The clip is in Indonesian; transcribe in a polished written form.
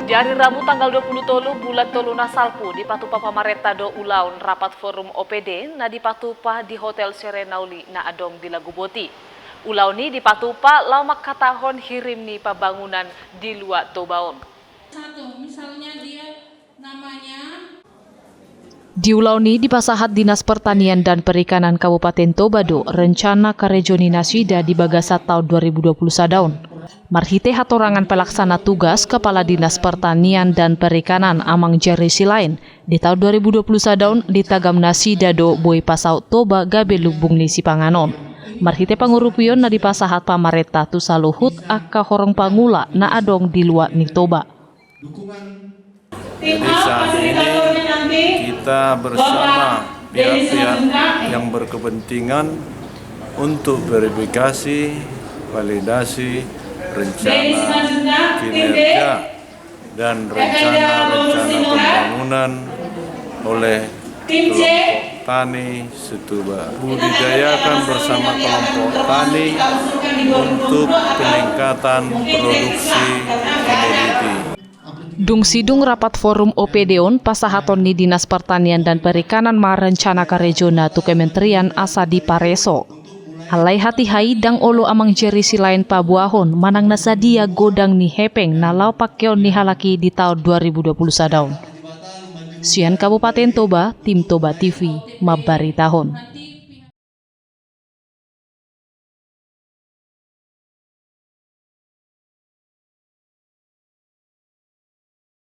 Di hari Rabu tanggal 23 bulan Toluna Salpu di Patupa Pamarenta do Ulaun rapat forum OPD na di Patupa di Hotel Serenauli na adong di Laguboti. Ulauni di Patupa lamak katahon hirim ni pembangunan di luar Tobaon. Misalnya dia namanya di Ulauni di Pasahat Dinas Pertanian dan Perikanan Kabupaten Tobado rencana karejoni nasida di Bagasat tahun 2020 sadaun. Marhite hatorangan pelaksana tugas Kepala Dinas Pertanian dan Perikanan Amang Jerry Silain di tahun 2020 sadaun di Tagam Nasida do Boy Pasau Toba gabe lubung ni Sipanganon. Marhite pangurupion na di Pasahat Pamarenta tu saluhut akka horong pangula na adong di luar ni Toba. Jadi saat ini kita bersama pihak-pihak yang berkepentingan untuk verifikasi, validasi, rencana kinerja dan rencana pembangunan oleh kelompok tani Setuba. Budidayakan bersama kelompok tani untuk peningkatan produksi komoditi. Dung sidung rapat forum OPD-on pasahaton ni Dinas Pertanian dan Perikanan marencana karejona tu Kementerian asa di Pareso. Halai hati hai dang olo Amang Jerry Silain pabuahon manang nasadia godang ni hepeng na lau pakyon ni halaki di tahun 2020 sadaun. Sian Kabupaten Toba, Tim Toba TV, Mabari tahun.